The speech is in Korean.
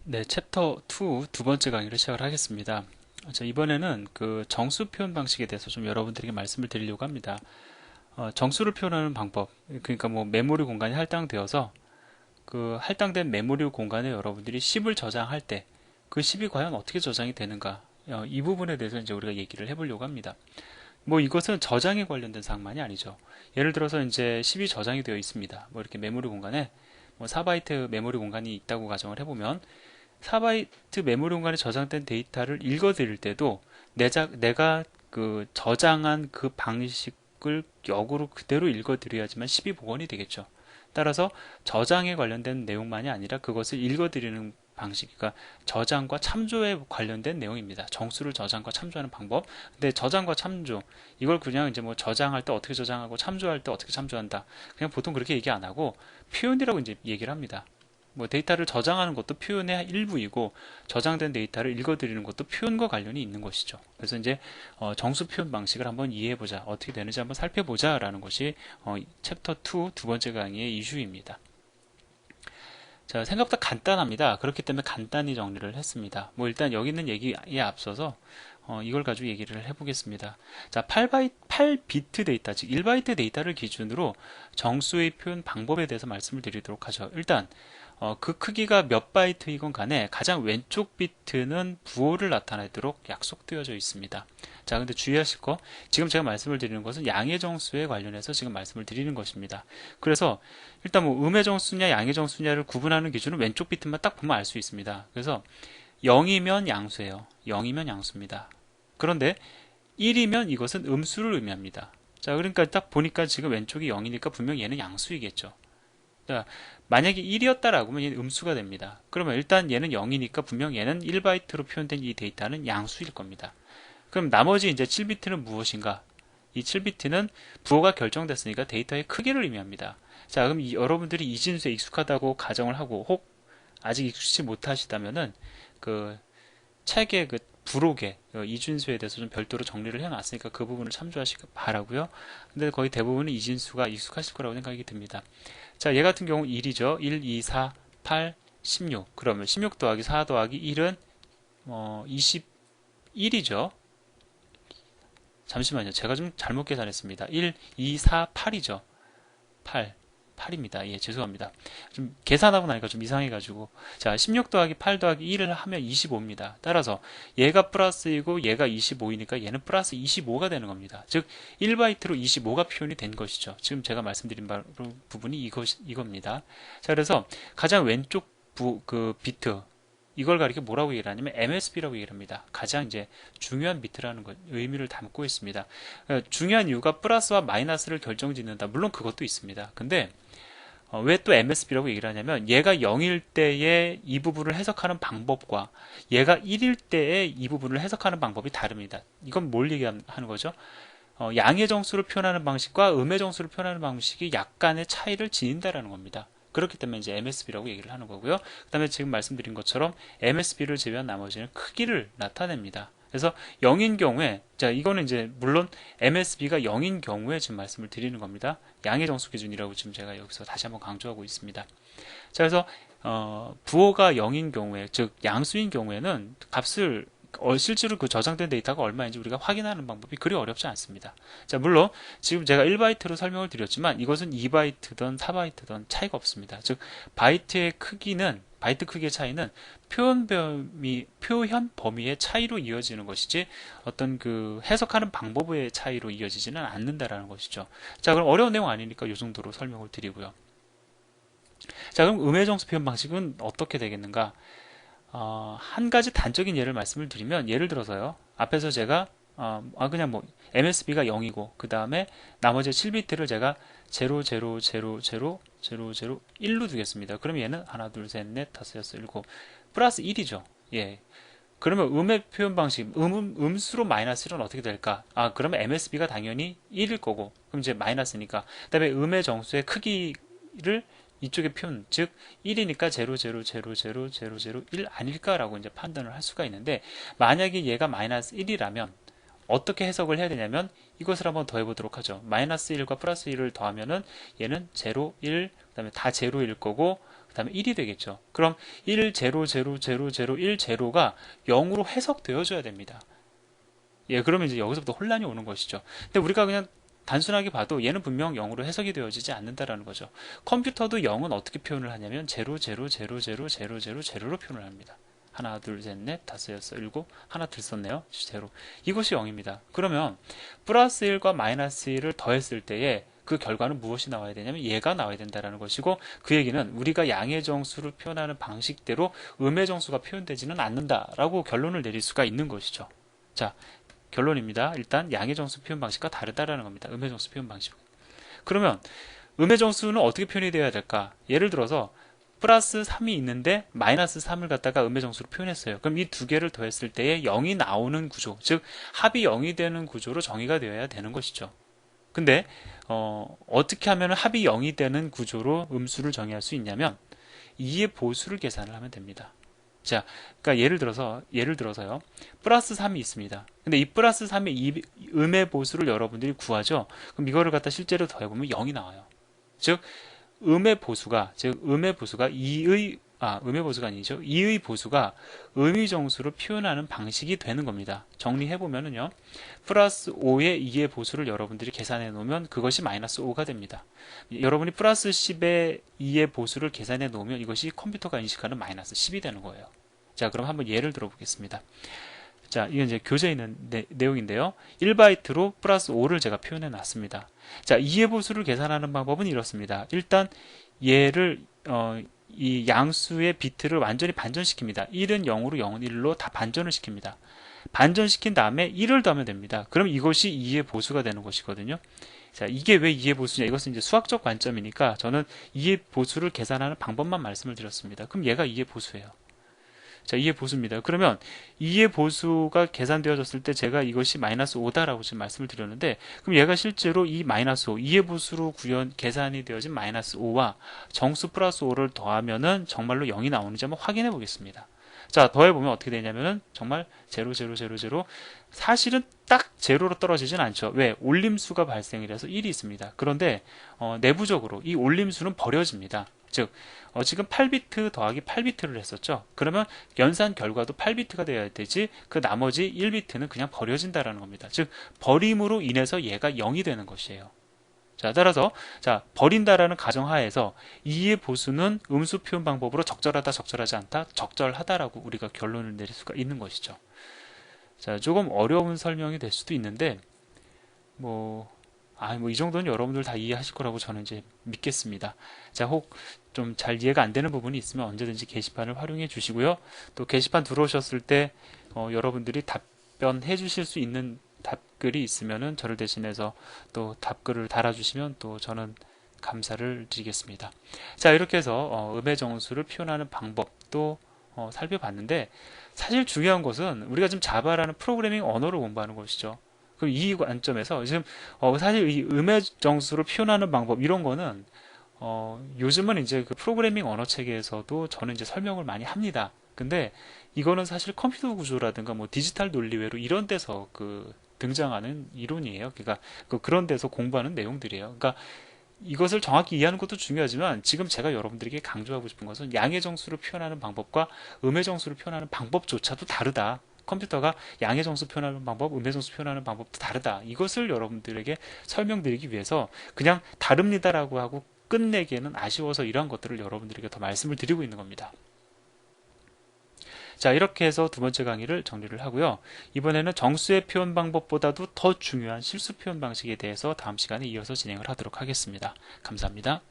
네, 챕터 2 두 번째 강의를 시작을 하겠습니다. 이번에는 그 정수 표현 방식에 대해서 좀 여러분들에게 말씀을 드리려고 합니다. 정수를 표현하는 방법, 그러니까 뭐 메모리 공간이 할당되어서 그 할당된 메모리 공간에 여러분들이 10을 저장할 때 그 10이 과연 어떻게 저장이 되는가, 이 부분에 대해서 이제 우리가 얘기를 해보려고 합니다. 뭐 이것은 저장에 관련된 사항만이 아니죠. 예를 들어서 이제 10이 저장이 되어 있습니다. 뭐 이렇게 메모리 공간에 뭐 4바이트 메모리 공간이 있다고 가정을 해보면 4바이트 메모리 공간에 저장된 데이터를 읽어드릴 때도 내가 그 저장한 그 방식을 역으로 그대로 읽어드려야지만 10이 복원이 되겠죠. 따라서 저장에 관련된 내용만이 아니라 그것을 읽어드리는 방식, 그러니까 저장과 참조에 관련된 내용입니다. 정수를 저장과 참조하는 방법. 근데 저장과 참조, 이걸 그냥 이제 뭐 저장할 때 어떻게 저장하고 참조할 때 어떻게 참조한다. 그냥 보통 그렇게 얘기 안 하고 표현이라고 이제 얘기를 합니다. 뭐 데이터를 저장하는 것도 표현의 일부이고 저장된 데이터를 읽어드리는 것도 표현과 관련이 있는 것이죠. 그래서 이제 정수 표현 방식을 한번 이해해보자, 어떻게 되는지 한번 살펴보자라는 것이 챕터 2 두 번째 강의의 이슈입니다. 자, 생각보다 간단합니다. 그렇기 때문에 간단히 정리를 했습니다. 뭐 일단 여기 있는 얘기에 앞서서 이걸 가지고 얘기를 해보겠습니다. 자, 8비트 데이터, 즉 1바이트 데이터를 기준으로 정수의 표현 방법에 대해서 말씀을 드리도록 하죠. 일단 그 크기가 몇 바이트이건 간에 가장 왼쪽 비트는 부호를 나타내도록 약속되어져 있습니다. 자, 근데 주의하실 거, 지금 제가 말씀을 드리는 것은 양의 정수에 관련해서 지금 말씀을 드리는 것입니다. 그래서 일단 뭐 음의 정수냐 양의 정수냐를 구분하는 기준은 왼쪽 비트만 딱 보면 알 수 있습니다. 그래서 0이면 양수예요. 0이면 양수입니다. 그런데 1이면 이것은 음수를 의미합니다. 자, 그러니까 딱 보니까 지금 왼쪽이 0이니까 분명 얘는 양수이겠죠. 자, 만약에 1이었다라고 하면 얘는 음수가 됩니다. 그러면 일단 얘는 0이니까 분명 얘는 1바이트로 표현된 이 데이터는 양수일 겁니다. 그럼 나머지 이제 7비트는 무엇인가? 이 7비트는 부호가 결정됐으니까 데이터의 크기를 의미합니다. 자, 그럼 여러분들이 이진수에 익숙하다고 가정을 하고 혹 아직 익숙치 못하시다면은 그 책의 그 부록에 이진수에 대해서 좀 별도로 정리를 해놨으니까 그 부분을 참조하시기 바라고요. 근데 거의 대부분은 이진수가 익숙하실 거라고 생각이 듭니다. 자, 얘 같은 경우 1이죠. 1, 2, 4, 8, 16. 그러면 16 더하기 4 더하기 1은 21이죠. 잠시만요. 제가 좀 잘못 계산했습니다. 1, 2, 4, 8이죠. 8입니다. 예, 죄송합니다. 좀 계산하고 나니까 좀 이상해가지고. 자, 16 더하기 8 더하기 1을 하면 25입니다. 따라서 얘가 플러스이고 얘가 25이니까 얘는 플러스 25가 되는 겁니다. 즉, 1바이트로 25가 표현이 된 것이죠. 지금 제가 말씀드린 부분이 이겁니다. 자, 그래서 가장 왼쪽 그 비트, 이걸 가리켜 뭐라고 얘기를 하냐면 MSB라고 얘기를 합니다. 가장 이제 중요한 비트라는 의미를 담고 있습니다. 중요한 이유가 플러스와 마이너스를 결정짓는다. 물론 그것도 있습니다. 근데 왜 또 MSB라고 얘기를 하냐면 얘가 0일 때의 이 부분을 해석하는 방법과 얘가 1일 때의 이 부분을 해석하는 방법이 다릅니다. 이건 뭘 얘기하는 거죠? 양의 정수를 표현하는 방식과 음의 정수를 표현하는 방식이 약간의 차이를 지닌다라는 겁니다. 그렇기 때문에 이제 MSB라고 얘기를 하는 거고요. 그 다음에 지금 말씀드린 것처럼 MSB를 제외한 나머지는 크기를 나타냅니다. 그래서 0인 경우에, 자, 이거는 이제 물론 MSB가 0인 경우에 지금 말씀을 드리는 겁니다. 양의 정수 기준이라고 지금 제가 여기서 다시 한번 강조하고 있습니다. 자, 그래서 부호가 0인 경우에, 즉 양수인 경우에는 값을 실제로 그 저장된 데이터가 얼마인지 우리가 확인하는 방법이 그리 어렵지 않습니다. 자, 물론 지금 제가 1바이트로 설명을 드렸지만 이것은 2바이트든 4바이트든 차이가 없습니다. 즉 바이트의 크기는 바이트 크기의 차이는 표현 범위의 차이로 이어지는 것이지 어떤 그 해석하는 방법의 차이로 이어지지는 않는다라는 것이죠. 자, 그럼 어려운 내용 아니니까 이 정도로 설명을 드리고요. 자, 그럼 음의 정수 표현 방식은 어떻게 되겠는가? 한 가지 단적인 예를 말씀을 드리면, 예를 들어서요, 앞에서 제가 그냥 뭐 MSB가 0이고 그 다음에 나머지 7비트를 제가 0, 0, 0, 0, 0, 0, 0, 1로 두겠습니다. 그럼 얘는 하나, 둘, 셋, 넷, 다섯, 여섯, 일곱 플러스 1이죠. 예. 그러면 음의 표현 방식, 음수로 마이너스 1은 어떻게 될까? 그러면 MSB가 당연히 1일 거고, 그럼 이제 마이너스니까. 그 다음에 음의 정수의 크기를 이쪽에 표현, 즉 1이니까 0, 0, 0, 0, 0, 0, 1 아닐까라고 이제 판단을 할 수가 있는데, 만약에 얘가 마이너스 1이라면 어떻게 해석을 해야 되냐면 이것을 한번 더 해보도록 하죠. 마이너스 1과 플러스 1을 더하면은 얘는 0, 1, 그 다음에 다 0일 거고, 그 다음에 1이 되겠죠. 그럼 1, 0, 0, 0, 0, 1, 0가 0으로 해석되어줘야 됩니다. 예, 그러면 이제 여기서부터 혼란이 오는 것이죠. 근데 우리가 그냥 단순하게 봐도 얘는 분명 0으로 해석이 되어지지 않는다라는 거죠. 컴퓨터도 0은 어떻게 표현을 하냐면 0, 0, 0, 0, 0, 0, 0로 표현을 합니다. 하나, 둘, 셋, 넷, 다섯, 여섯, 일곱, 하나 들 썼네요. 제로. 이것이 0입니다. 그러면 플러스 1과 마이너스 1을 더했을 때에 그 결과는 무엇이 나와야 되냐면 얘가 나와야 된다는 것이고, 그 얘기는 우리가 양의 정수를 표현하는 방식대로 음의 정수가 표현되지는 않는다라고 결론을 내릴 수가 있는 것이죠. 자, 결론입니다. 일단 양의 정수 표현 방식과 다르다라는 겁니다. 음의 정수 표현 방식. 그러면 음의 정수는 어떻게 표현이 되어야 될까? 예를 들어서 플러스 3이 있는데 마이너스 3을 갖다가 음의 정수로 표현했어요. 그럼 이 두 개를 더했을 때에 0이 나오는 구조, 즉 합이 0이 되는 구조로 정의가 되어야 되는 것이죠. 근데 어떻게 하면 합이 0이 되는 구조로 음수를 정의할 수 있냐면 2의 보수를 계산을 하면 됩니다. 자, 그러니까 예를 들어서요. 플러스 3이 있습니다. 근데 이 플러스 3의 이 음의 보수를 여러분들이 구하죠. 그럼 이거를 갖다 실제로 더해보면 0이 나와요. 즉 음의 보수가 2의 보수가 음의 정수로 표현하는 방식이 되는 겁니다. 정리해보면은요, 플러스 5의 2의 보수를 여러분들이 계산해 놓으면 그것이 마이너스 5가 됩니다. 여러분이 플러스 10의 2의 보수를 계산해 놓으면 이것이 컴퓨터가 인식하는 마이너스 10이 되는 거예요. 자, 그럼 한번 예를 들어보겠습니다. 자, 이건 이제 교재에 있는 내용인데요. 1바이트로 플러스 5를 제가 표현해 놨습니다. 자, 2의 보수를 계산하는 방법은 이렇습니다. 일단 얘를 이 양수의 비트를 완전히 반전시킵니다. 1은 0으로 0은 1로 다 반전을 시킵니다. 반전시킨 다음에 1을 더하면 됩니다. 그럼 이것이 2의 보수가 되는 것이거든요. 자, 이게 왜 2의 보수냐? 이것은 이제 수학적 관점이니까 저는 2의 보수를 계산하는 방법만 말씀을 드렸습니다. 그럼 얘가 2의 보수예요. 자, 2의 보수입니다. 그러면 2의 보수가 계산되어졌을 때 제가 이것이 마이너스 5다라고 지금 말씀을 드렸는데, 그럼 얘가 실제로 이 마이너스 5, 2의 보수로 계산이 되어진 마이너스 5와 정수 플러스 5를 더하면은 정말로 0이 나오는지 한번 확인해 보겠습니다. 자, 더해보면 어떻게 되냐면은 정말 0, 0, 0, 0, 사실은 딱 제로로 떨어지진 않죠. 왜? 올림수가 발생을 해서 1이 있습니다. 그런데 내부적으로 이 올림수는 버려집니다. 즉 지금 8비트 더하기 8비트를 했었죠. 그러면 연산 결과도 8비트가 되어야 되지, 그 나머지 1비트는 그냥 버려진다라는 겁니다. 즉 버림으로 인해서 얘가 0이 되는 것이에요. 자, 따라서 버린다라는 가정하에서 2의 보수는 음수 표현 방법으로 적절하다, 적절하지 않다, 적절하다라고 우리가 결론을 내릴 수가 있는 것이죠. 자, 조금 어려운 설명이 될 수도 있는데 이 정도는 여러분들 다 이해하실 거라고 저는 이제 믿겠습니다. 자, 혹 좀 잘 이해가 안 되는 부분이 있으면 언제든지 게시판을 활용해 주시고요. 또 게시판 들어오셨을 때 여러분들이 답변해 주실 수 있는 답글이 있으면은 저를 대신해서 또 답글을 달아주시면 또 저는 감사를 드리겠습니다. 자, 이렇게 해서 음의 정수를 표현하는 방법도 살펴봤는데, 사실 중요한 것은 우리가 지금 자바라는 프로그래밍 언어를 공부하는 것이죠. 그럼 이 관점에서 지금 사실 이 음의 정수를 표현하는 방법 이런 거는 요즘은 이제 그 프로그래밍 언어 체계에서도 저는 이제 설명을 많이 합니다. 근데 이거는 사실 컴퓨터 구조라든가 디지털 논리외로 이런 데서 등장하는 이론이에요. 그러니까 그런 데서 공부하는 내용들이에요. 그러니까 이것을 정확히 이해하는 것도 중요하지만 지금 제가 여러분들에게 강조하고 싶은 것은 양의 정수를 표현하는 방법과 음의 정수를 표현하는 방법조차도 다르다. 컴퓨터가 양의 정수 표현하는 방법, 음의 정수 표현하는 방법도 다르다. 이것을 여러분들에게 설명드리기 위해서 그냥 다릅니다라고 하고 끝내기에는 아쉬워서 이러한 것들을 여러분들에게 더 말씀을 드리고 있는 겁니다. 자, 이렇게 해서 두 번째 강의를 정리를 하고요. 이번에는 정수의 표현 방법보다도 더 중요한 실수 표현 방식에 대해서 다음 시간에 이어서 진행을 하도록 하겠습니다. 감사합니다.